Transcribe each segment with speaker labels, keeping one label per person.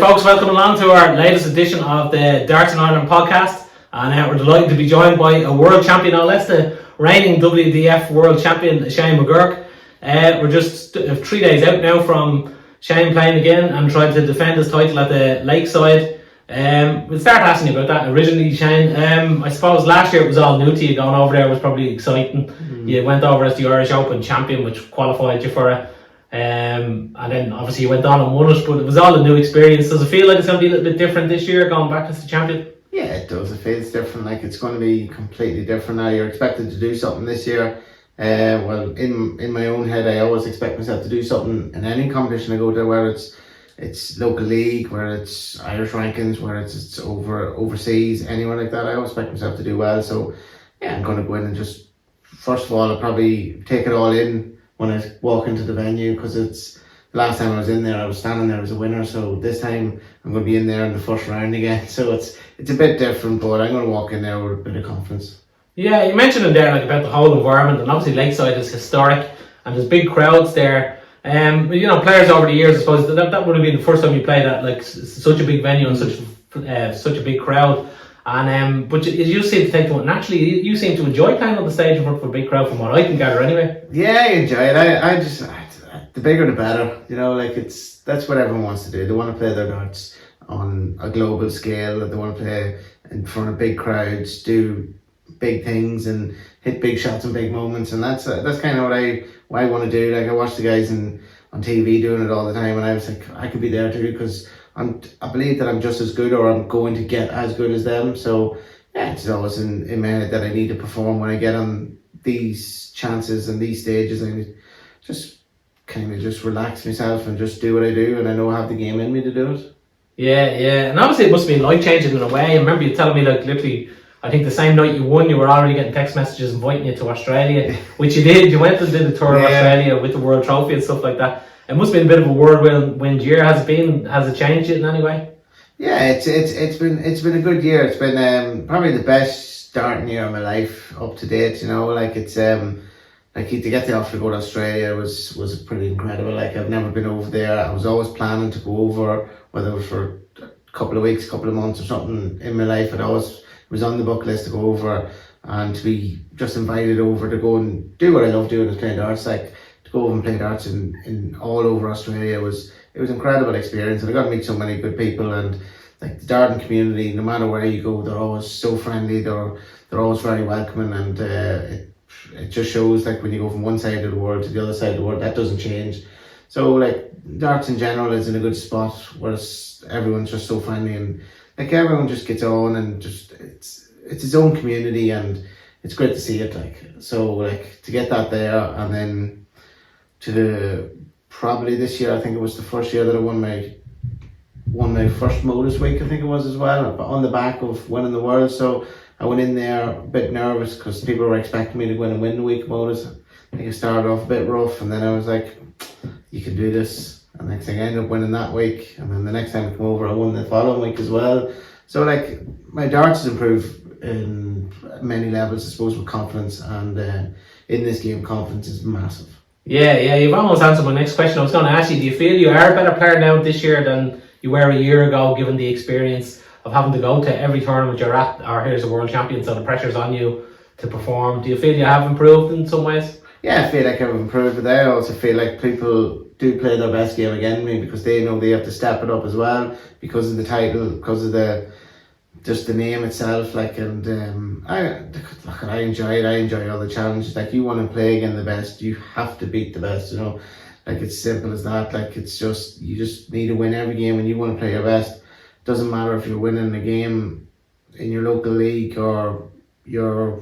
Speaker 1: folks, welcome along to our latest edition of the Darts in Ireland podcast. And we're delighted to be joined by a world champion, no less, the reigning WDF World Champion, Shane McGuirk. We're just 3 days out now from Shane playing again and trying to defend his title at the Lakeside. We'll start asking you about that originally, Shane. I suppose last year it was all new to you. Going over there was probably exciting. You went over as the Irish Open champion, which qualified you for it. And then obviously you went on and won it, but it was all a new experience. Does it feel like it's going to be a little bit different this year, going back as the champion?
Speaker 2: Yeah, it does. It feels different. Like it's going to be completely different now. You're expected to do something this year. Well, in my own head, I always expect myself to do something in any competition I go to, where it's local league, where it's Irish rankings, where it's overseas, anywhere like that. I always expect myself to do well. So yeah, I'm going to go in and just, first of all, I'll probably take it all in when I walk into the venue, because it's the last time I was in there, I was standing there as a winner. So this time I'm going to be in there in the first round again. So it's a bit different, but I'm going to walk in there with a bit of confidence. Yeah,
Speaker 1: you mentioned in there like about the whole environment, and obviously Lakeside is historic and there's big crowds there. You know, players over the years, I suppose that would have been the first time you played at like such a big venue and such a big crowd. And but you seem to take to it naturally. You seem to enjoy playing on the stage in front of a big crowd, from what I can gather, anyway.
Speaker 2: Yeah, I enjoy it. I just the bigger the better. You know, like that's what everyone wants to do. They want to play their darts on a global scale. They want to play in front of big crowds, do big things, and hit big shots and big moments. And that's kind of what I want to do. Like I watch the guys on TV doing it all the time, and I was like, I could be there too, because I believe that I'm just as good, or I'm going to get as good as them. So yeah, it's always in my head that I need to perform when I get on these chances and these stages. I just kind of just relax myself and just do what I do, and I know I have the game in me to do it.
Speaker 1: Yeah, and obviously it must be life changing in a way. I remember you telling me, like, literally, I think the same night you won, you were already getting text messages inviting you to Australia, which you did. You went and did a tour of Australia with the World Trophy and stuff like that. It must have been a bit of a whirlwind year. Has it changed it in any way?
Speaker 2: Yeah, it's been a good year. It's been probably the best starting year of my life up to date. You know, like it's like to get the offer to go to Australia was pretty incredible. Like I've never been over there. I was always planning to go over, whether it was for a couple of weeks, couple of months or something in my life. It was on the bucket list to go over, and to be just invited over to go and do what I love doing, is playing darts. Like to go over and play darts in all over Australia was an incredible experience, and I got to meet so many good people. And like the darting community, no matter where you go, they're always so friendly. They're always very welcoming, and it just shows, like when you go from one side of the world to the other side of the world, that doesn't change. So like darts in general is in a good spot, where everyone's just so friendly, and like everyone just gets on, and just it's its own community, and it's great to see it. Like so, like to get that there, and then probably this year, I think it was the first year that I won my first Modus week, I think it was as well, on the back of winning the world. So I went in there a bit nervous, because people were expecting me to go in and win the week Modus. I think I started off a bit rough, and then I was like, you can do this. And next thing I ended up winning that week, and then the next time I come over I won the following week as well. So like my darts has improved in many levels, I suppose, with confidence, and in this game confidence is massive.
Speaker 1: Yeah, you've almost answered my next question. I was going to ask you, do you feel you are a better player now this year than you were a year ago, given the experience of having to go to every tournament you're at, or here's a world champion, so the pressure's on you to perform? Do you feel you have improved in some ways?
Speaker 2: Yeah, I feel like I've improved, but I also feel like people do play their best game against me, because they know they have to step it up as well, because of the title, because of just the name itself. Like, and I enjoy it. I enjoy all the challenges. Like, you want to play against the best, you have to beat the best. You know, like it's simple as that. Like you just need to win every game, and you want to play your best. Doesn't matter if you're winning a game in your local league, or you're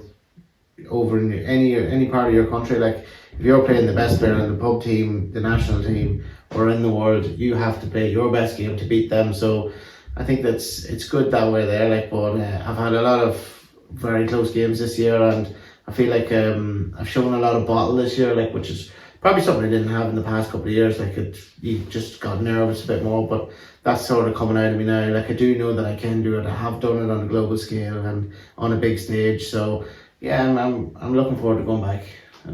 Speaker 2: over in any part of your country. Like if you're playing the best player on the pub team, the national team, or in the world, you have to play your best game to beat them. So I think it's good that way there. Like, but I've had a lot of very close games this year, and I feel like I've shown a lot of bottle this year, like, which is probably something I didn't have in the past couple of years. Like you just got nervous a bit more, but that's sort of coming out of me now. Like I do know that I can do it. I have done it on a global scale and on a big stage. So yeah, I'm looking forward to going back.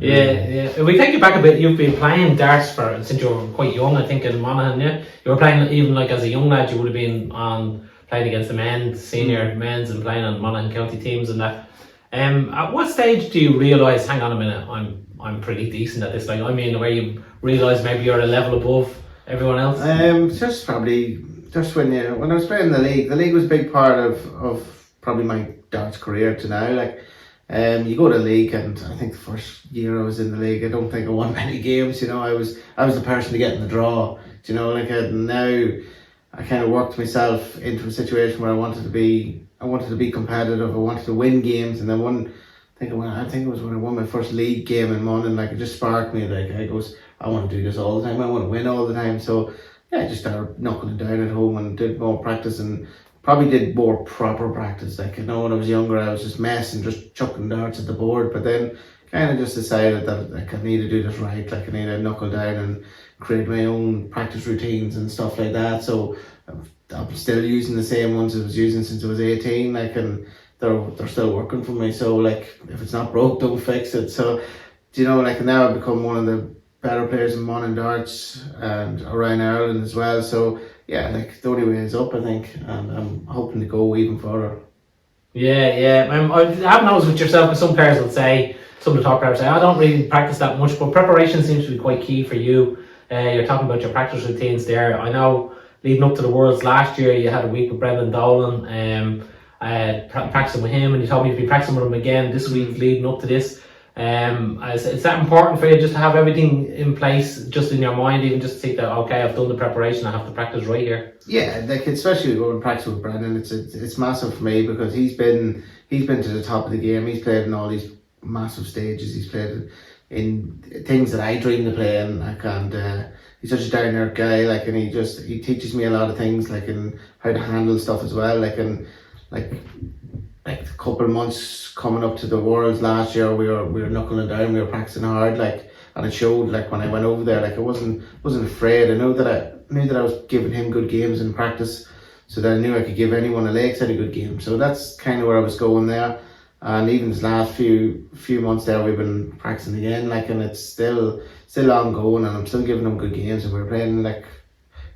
Speaker 1: Yeah. If we take you back a bit, you've been playing darts since you were quite young, I think, in Monaghan, yeah? You were playing, even like as a young lad, you would have been playing against the men's, senior men's, and playing on Monaghan County teams and that. At what stage do you realise, hang on a minute, I'm pretty decent at this? Like, I mean, where you realise maybe you're a level above everyone else?
Speaker 2: Just probably, just when I was playing the league was a big part of probably my darts career to now. Like, you go to the league, and I think the first year I was in the league, I don't think I won many games. You know, I was the person to get in the draw. You know, like now, I kind of worked myself into a situation where I wanted to be competitive. I wanted to win games, and then I think it was when I won my first league game in Monaghan. Like, it just sparked me. Like, I want to do this all the time. I want to win all the time. So yeah, I just started knuckling down at home and did more practice, and probably did more proper practice. Like, when I was younger, I was just messing, just chucking darts at the board. But then kind of just decided that like, I need to do this right. Like, I need to knuckle down and create my own practice routines and stuff like that. So I'm still using the same ones I was using since I was 18. Like, and they're still working for me. So like, if it's not broke, don't fix it. So, like, now I've become one of the better players in Monaghan darts and around Ireland as well. So yeah, like, the only way is up, I think, and I'm hoping to go even further.
Speaker 1: Yeah. I've noticed with yourself, because some players will say, some of the top players say, I don't really practice that much, but preparation seems to be quite key for you. You're talking about your practice routines there. I know leading up to the Worlds last year, you had a week with Brendan Dolan, practicing with him, and you told me you'd be practicing with him again this week leading up to this. Is that important for you, just to have everything in place, just in your mind, even just to think that, okay, I've done the preparation, I have to practice right here? Yeah,
Speaker 2: like, especially going practice with Brendan, it's massive for me, because he's been to the top of the game. He's played in all these massive stages. He's played in things that I dream to play in. Like, and he's such a down earth guy. Like, and he teaches me a lot of things, like, in how to handle stuff as well. Like, and like a couple of months coming up to the Worlds last year, we were knuckling down, we were practicing hard, like, and it showed. Like, when I went over there, like, I wasn't afraid. I knew that I was giving him good games in practice, so that I knew I could give anyone a Lakeside a good game. So that's kind of where I was going there. And even this last few months there, we've been practicing again, like, and it's still ongoing, and I'm still giving him good games, and we're playing, like,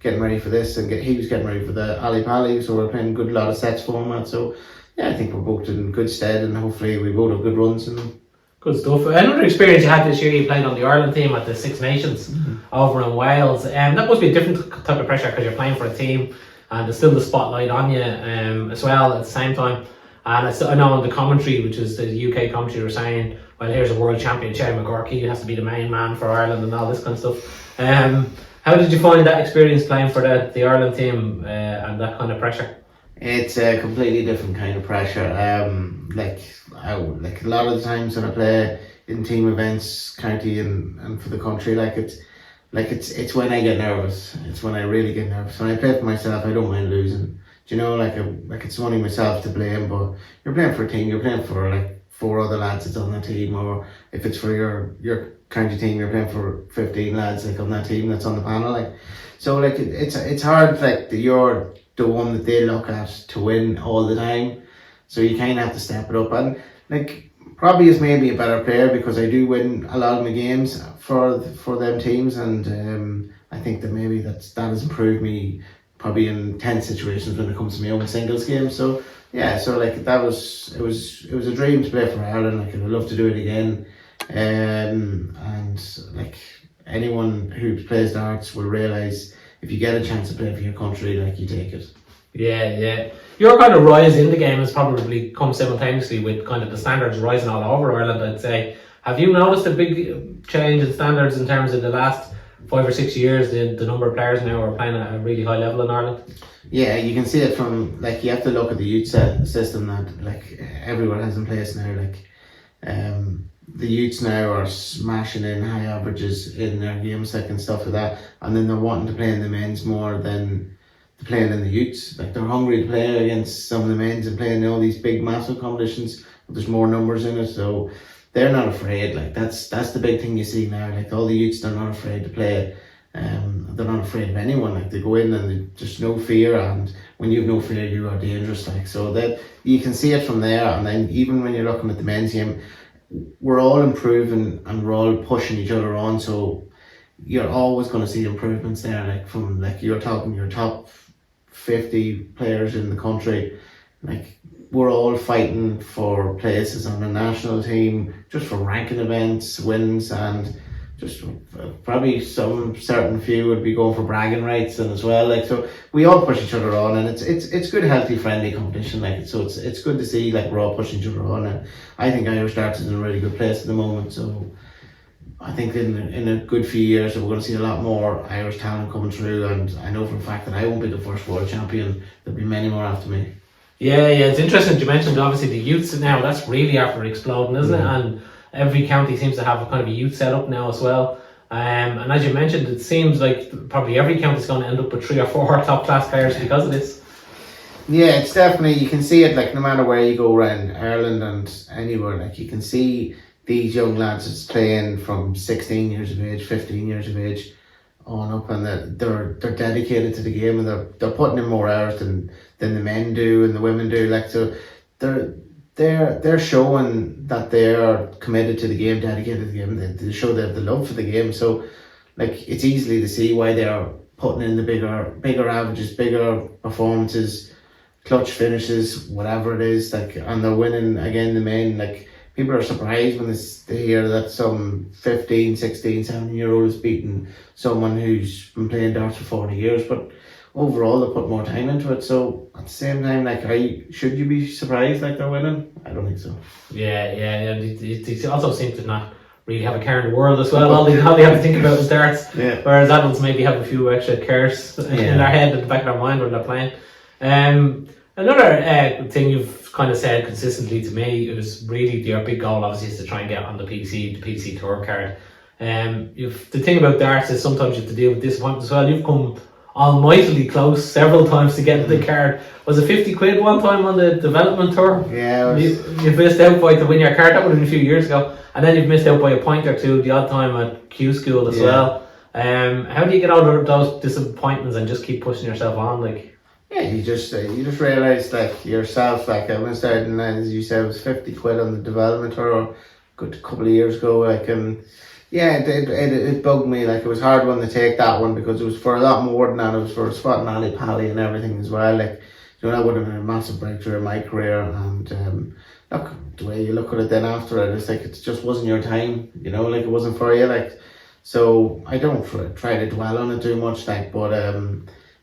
Speaker 2: getting ready for this, and he was getting ready for the Ali Pali, so we're playing a lot of sets format. So yeah, I think we're both in good stead, and hopefully we both have good runs in them.
Speaker 1: Good stuff. Another experience you had this year, you played on the Ireland team at the Six Nations over in Wales, and that must be a different type of pressure, because you're playing for a team and there's still the spotlight on you as well at the same time. And I know on the commentary, which is the UK commentary, were saying, well, here's a world champion, McGuirk, he has to be the main man for Ireland and all this kind of stuff. How did you find that experience playing for the Ireland team and that kind of pressure?
Speaker 2: It's a completely different kind of pressure. Like a lot of the times when I play in team events, county and for the country, it's when I get nervous. It's when I really get nervous. When I play for myself, I don't mind losing. Do you know, like it's only myself to blame, but you're playing for a team. You're playing for like 4 other lads that's on that team, or if it's for your county team, you're playing for 15 lads like on that team that's on the panel. Like, so like it's hard. Like, you're the one that they look at to win all the time, so you kind of have to step it up. And like, probably is maybe a better player because I do win a lot of my games for them teams, and I think that maybe that has improved me probably in 10 situations when it comes to my own singles game. So yeah, so like it was a dream to play for Ireland. Like, I'd love to do it again, and like, anyone who plays darts will realise if you get a chance to play for your country, like, you take it.
Speaker 1: Yeah. Your kind of rise in the game has probably come simultaneously with kind of the standards rising all over Ireland, I'd say. Have you noticed a big change in standards in terms of the last 5 or 6 years, the number of players now are playing at a really high level in Ireland?
Speaker 2: Yeah, you can see it from, like, you have to look at the youth system that, like, everyone has in place now. Like, the youths now are smashing in high averages in their games, like, and stuff like that, and then they're wanting to play in the men's more than playing in the youths. Like, they're hungry to play against some of the men's and playing in all these big massive competitions, but there's more numbers in it, so they're not afraid. Like, that's the big thing you see now. Like, all the youths, they're not afraid to play. They're not afraid of anyone. Like, they go in and there's no fear, and when you have no fear, you are dangerous. Like, so that you can see it from there. And then even when you're looking at the men's game, we're all improving and we're all pushing each other on. So you're always going to see improvements there. Like from like you're talking your top 50 players in the country, like we're all fighting for places on the national team, just for ranking events, wins, and just probably some certain few would be going for bragging rights and as well. Like so, we all push each other on, and it's good, healthy, friendly competition. Like so, it's good to see like we're all pushing each other on, and I think Irish darts is in a really good place at the moment. So I think in a good few years we're going to see a lot more Irish talent coming through, and I know for a fact that I won't be the first world champion. There'll be many more after me.
Speaker 1: Yeah, it's interesting. You mentioned obviously the youths now. That's really after exploding, isn't it? And every county seems to have a kind of a youth setup now as well. And as you mentioned, it seems like probably every county's going to end up with 3 or 4 top class players because of this.
Speaker 2: Yeah, it's definitely, you can see it like no matter where you go around Ireland and anywhere, like you can see these young lads that's playing from 16 years of age, 15 years of age on up, and they're dedicated to the game, and they're putting in more hours than the men do and the women do. Like so, they're showing that they are committed to the game, dedicated to the game. They show they have the love for the game. So, like it's easily to see why they are putting in the bigger averages, bigger performances, clutch finishes, whatever it is. Like, and they're winning again. The men, like people are surprised when they hear that some 15, 16, 17-year-old is beating someone who's been playing darts for 40 years. But overall, they put more time into it. So at the same time, like, should you be surprised like they're winning? I don't think so.
Speaker 1: Yeah. They also seem to not really have a care in the world as well. All they have to think about is darts.
Speaker 2: Yeah.
Speaker 1: Whereas adults maybe have a few extra cares in their head, in the back of their mind when they're playing. Another thing you've kind of said consistently to me, it was really your big goal obviously is to try and get on the PDC Tour card. The thing about darts is sometimes you have to deal with disappointment as well. You've come almightily close several times to get the card. Was it 50 quid one time on the development tour?
Speaker 2: Yeah.
Speaker 1: You've missed out by to win your card. That would have been a few years ago. And then you've missed out by a point or two the odd time at Q School as well. How do you get over those disappointments and just keep pushing yourself on? Like,
Speaker 2: yeah, you just realise like yourself, like I went starting, as you said, it was 50 quid on the development tour a good couple of years ago. Like, and yeah, it bugged me. Like, it was a hard one to take, that one, because it was for a lot more than that. It was for spotting Ali Pally and everything as well. Like, you know, that would have been a massive breakthrough in my career. And look, the way you look at it then after it, it's like it just wasn't your time. You know, like it wasn't for you. Like, so I don't try to dwell on it too much. Like, but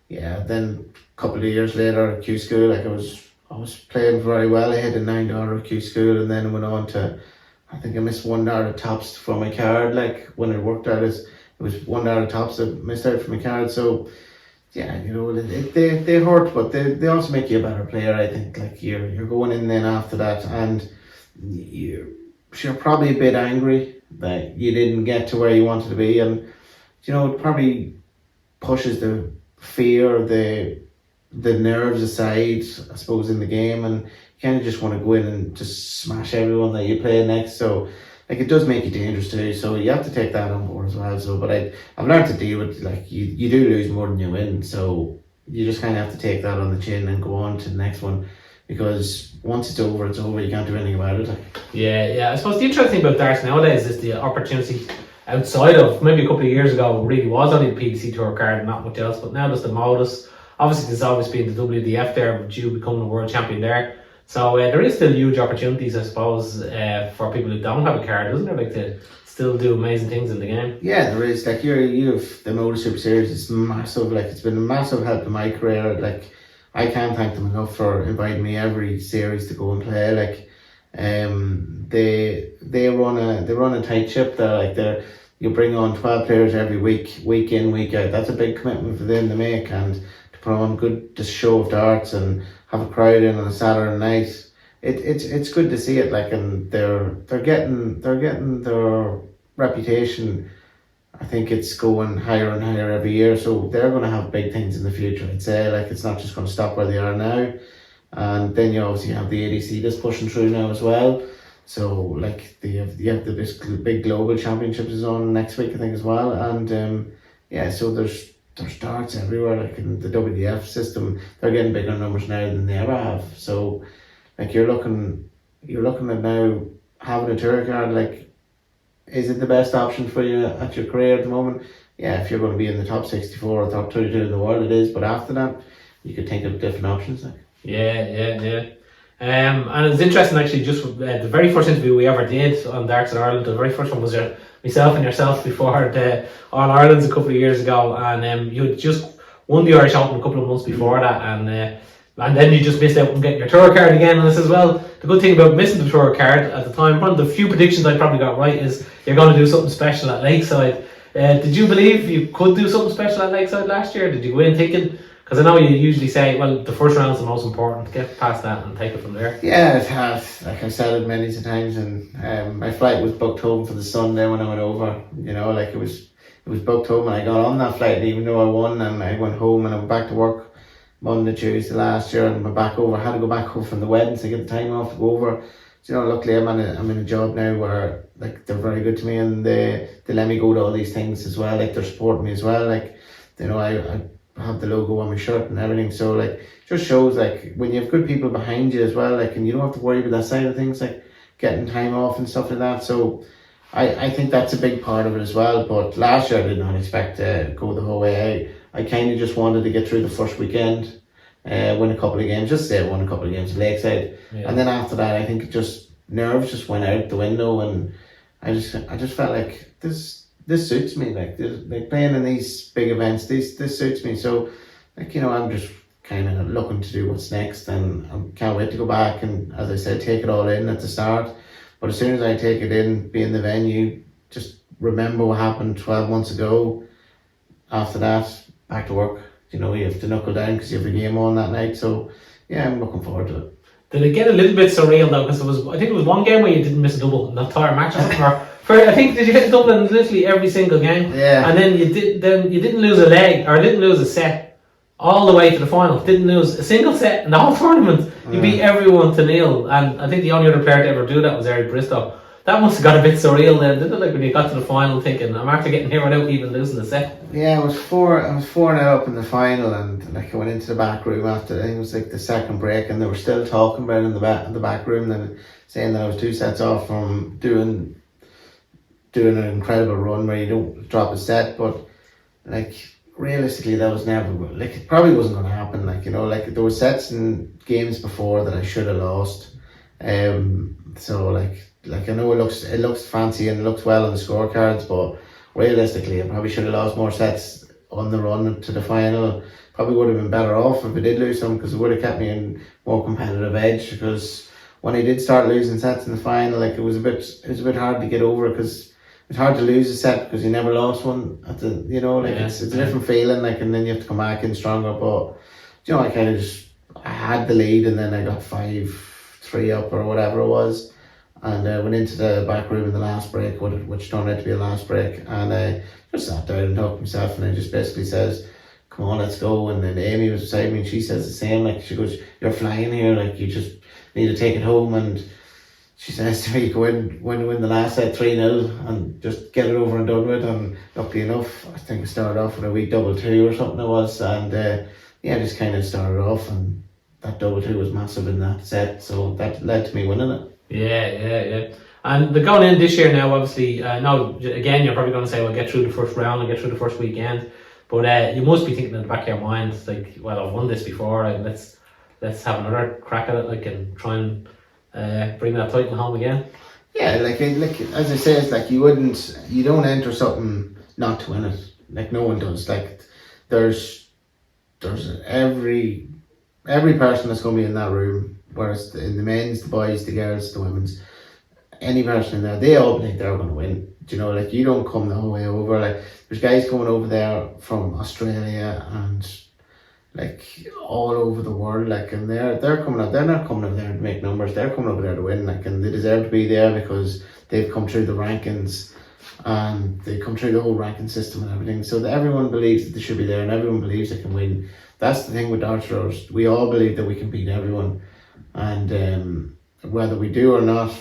Speaker 2: yeah, then a couple of years later at Q School, like I was playing very well. I hit a $9 at Q School, and then I went on to, I think I missed $1 at tops for my card. Like when I worked out, it was $1 at tops that missed out for my card. So yeah, you know, they hurt, but they also make you a better player. I think like you're going in then after that, and you're probably a bit angry that you didn't get to where you wanted to be, and you know, it probably pushes the fear, the nerves aside, I suppose, in the game, and you kind of just want to go in and just smash everyone that you play next. So like it does make you dangerous too, so you have to take that on board as well. So but I've learned to deal with, like, you do lose more than you win, so you just kind of have to take that on the chin and go on to the next one, because once it's over, you can't do anything about it.
Speaker 1: Yeah, I suppose the interesting thing about darts nowadays is the opportunity outside of, maybe a couple of years ago, it really was only the PDC Tour card and not much else, but now there's the Modus. Obviously there's always been the WDF there, with you becoming a world champion there. So there is still huge opportunities, I suppose, for people who don't have a card, isn't there? Like to still do amazing things in the game. Yeah, there is. Like you have the Motor Super Series. It's massive. Like it's been a massive help in my career. Like I can't thank them enough for inviting me every series to go and play. Like they run a tight ship there. Like you bring on 12 players every week in, week out. That's a big commitment for them to make, and to put on the show of darts and have a crowd in on a Saturday night. It's good to see it, like, and they're getting their reputation. I think it's going higher and higher every year, so they're going to have big things in the future. I'd say, like, it's not just going to stop where they are now. And then you obviously have the ADC that's pushing through now as well. So like you have this big global championships is on next week, I think, as well. And yeah, so there's darts everywhere. Like in the WDF system, they're getting bigger numbers now than they ever have. So like you're looking at now
Speaker 2: having a tour card, like, is it the best option for you at your career at the moment? Yeah, if you're going to be in the top 64 or top 32 in the world, it is. But after that, you could think of different options. Like.
Speaker 1: Yeah. And it's interesting actually. Just the very first interview we ever did on Darts in Ireland, the very first one was myself and yourself before the All Irelands a couple of years ago, and you had just won the Irish Open a couple of months before that, and then you just missed out on getting your tour card again. And this as well. The good thing about missing the tour card at the time, one of the few predictions I probably got right is you're going to do something special at Lakeside. Did you believe you could do something special at Lakeside last year? Did you go in thinking? Because I know you usually say, well, the first round's the most important. Get past that and take it from there.
Speaker 2: Yeah, it has. Like I've said it many times, and my flight was booked home for the Sunday when I went over. You know, like it was booked home, and I got on that flight even though I won, and I went home and I went back to work Monday, Tuesday last year, and went back over. I had to go back home from the wedding to get the time off to go over. So, you know, luckily I'm in a job now where like they're very good to me, and they let me go to all these things as well. Like they're supporting me as well. Like, you know, I have the logo on my shirt and everything. So like, just shows like when you have good people behind you as well. Like, and you don't have to worry about that side of things, like getting time off and stuff like that. So I think that's a big part of it as well. But last year I did not expect to go the whole way. I kind of just wanted to get through the first weekend, win a couple of games, just say I won a couple of games at Lakeside, and then after that I think nerves just went out the window, and I just felt like this suits me, like playing in these big events, this suits me. So like, you know, I'm just kind of looking to do what's next, and I can't wait to go back and, as I said, take it all in at the start. But as soon as I take it in, be in the venue, just remember what happened 12 months ago. After that, back to work. You know, you have to knuckle down because you have a game on that night. So yeah, I'm looking forward to it.
Speaker 1: Did it get a little bit surreal though? Because I think it was one game where you didn't miss a double in the entire match, or something. I think did you hit a double in literally every single game?
Speaker 2: Yeah.
Speaker 1: And then you didn't lose a leg or didn't lose a set all the way to the final. Didn't lose a single set in the whole tournament. You beat everyone to nil, and I think the only other player to ever do that was Eric Bristow. That must have got a bit surreal then, didn't it? Like when you got to the final, thinking, I'm after getting here without even losing a set.
Speaker 2: Yeah, I was 4-0 up in the final, and like I went into the back room after, I think it was like the second break, and they were still talking about it in the back room, and saying that I was 2 sets off from doing an incredible run where you don't drop a set. But like realistically, that was never, like, it probably wasn't going to happen. Like, you know, like there were sets and games before that I should have lost. So like I know it looks fancy and it looks well on the scorecards, but realistically I probably should have lost more sets on the run to the final. Probably would have been better off if I did lose some, because it would have kept me in more competitive edge. Because when I did start losing sets in the final, like it was a bit hard to get over, because it's hard to lose a set because you never lost one at the, you know, like it's a different feeling, like, and then you have to come back in stronger. But you know, I had the lead, and then I got 5-3 up or whatever it was, and I went into the back room in the last break, which turned out to be the last break, and I just sat down and talked to myself, and I just basically says, come on, let's go. And then Amy was beside me, and she says the same, like, she goes, you're flying here, like, you just need to take it home. And she says to me, go in, win the last set 3-0 and just get it over and done with. And luckily enough, I think I started off with a wee 2-2 or something it was, and just kind of started off, and that 2-2 was massive in that set, so that led to me winning it.
Speaker 1: Yeah. And the going in this year now, obviously, now again you're probably going to say, well, get through the first round and get through the first weekend, but you must be thinking in the back of your mind, like, well, I've won this before, and let's have another crack at it, like, and try and bring that title home again. Yeah,
Speaker 2: like as I say, it's like you don't enter something not to win it. Like, no one does. Like, there's every person that's going to be in that room, whether it's in the men's, the boys, the girls, the women's, any person in there, they all think they're going to win. Do you know, like, you don't come the whole way over. Like, there's guys coming over there from Australia and like all over the world, like, and they're coming out. They're not coming over there to make numbers. They're coming over there to win, like, and they deserve to be there because they've come through the rankings and they come through the whole ranking system and everything. So that everyone believes that they should be there, and everyone believes they can win. That's the thing with darts throwers. We all believe that we can beat everyone, and whether we do or not,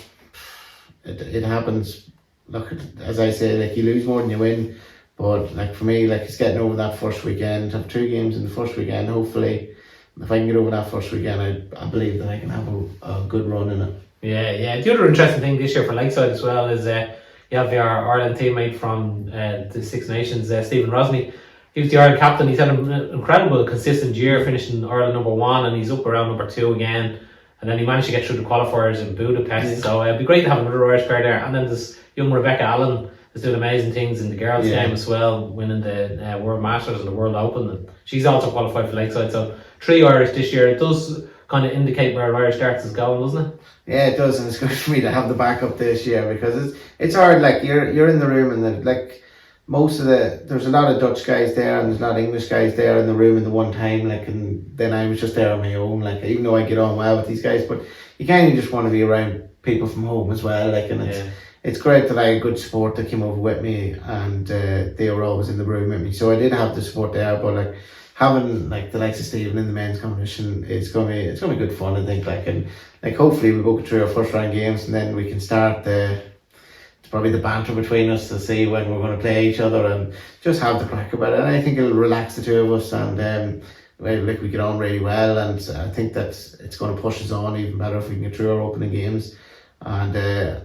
Speaker 2: it happens. Look, as I say, like, you lose more than you win. But like, for me, like, it's getting over that first weekend. Have 2 games in the first weekend. Hopefully, if I can get over that first weekend, I believe that I can have a good run in it.
Speaker 1: Yeah. The other interesting thing this year for Lakeside as well is you have your Ireland teammate from the Six Nations, Stephen Rosny. He was the Ireland captain. He's had an incredible, consistent year, finishing Ireland #1, and he's up around #2 again. And then he managed to get through the qualifiers in Budapest. So it'd be great to have another Irish player there. And then there's young Rebecca Allen is doing amazing things in the girls' game as well, winning the World Masters and the World Open. And she's also qualified for Lakeside. So 3 Irish this year. It does kind of indicate where Irish darts is going, doesn't it?
Speaker 2: Yeah, it does, and it's good for me to have the backup this year because it's hard. Like you're in the room, and like most of there's a lot of Dutch guys there, and there's a lot of English guys there in the room at the one time. Like, and then I was just there on my own. Like, even though I get on well with these guys, but you kind of just want to be around people from home as well. Like, and it's great that I had good support that came over with me, and they were always in the room with me. So I did have the support there, but like, having like the likes of Stephen in the men's competition is gonna be good fun, I think. Like, and like hopefully we book 3 or 1st round games, and then we can start probably the banter between us to see when we're going to play each other and just have the crack about it. And I think it'll relax the two of us, and like we get on really well, and I think that it's going to push us on even better if we can get through our opening games. And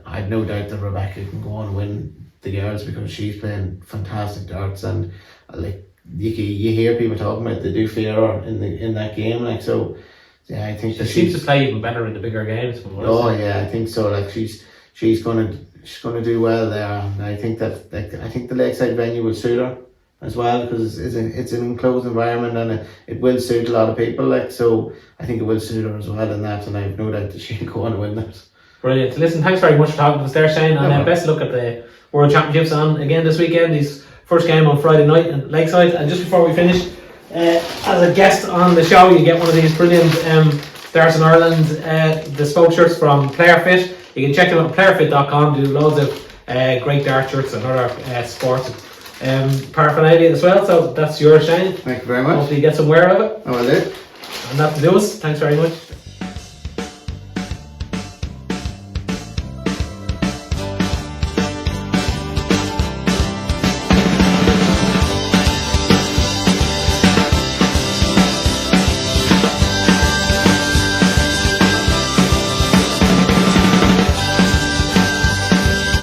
Speaker 2: I've no doubt that Rebecca can go on and win the girls because she's playing fantastic darts, and like you hear people talking about they do fear her in that game. Like, so yeah, I think that
Speaker 1: she seems to play even better in the bigger games.
Speaker 2: I think so. Like, she's gonna do well there, and I think that I think the Lakeside venue will suit her as well because it's an enclosed environment, and it will suit a lot of people. Like, so I think it will suit her as well in that, and I have no doubt that she'll go on and win that.
Speaker 1: Brilliant. Listen, thanks very much for talking to us there, Shane, and best luck at the World Championships on again this weekend. His first game on Friday night at Lakeside. And just before we finish, as a guest on the show, you get one of these brilliant Darts in Ireland bespoke shirts from PlayerFit. You can check them out at playerfit.com. Do loads of great dart shirts and other sports paraphernalia as well. So that's yours, Shane.
Speaker 2: Thank you very much.
Speaker 1: Hopefully you get some wear of it.
Speaker 2: I will do.
Speaker 1: And that to do us. Thanks very much.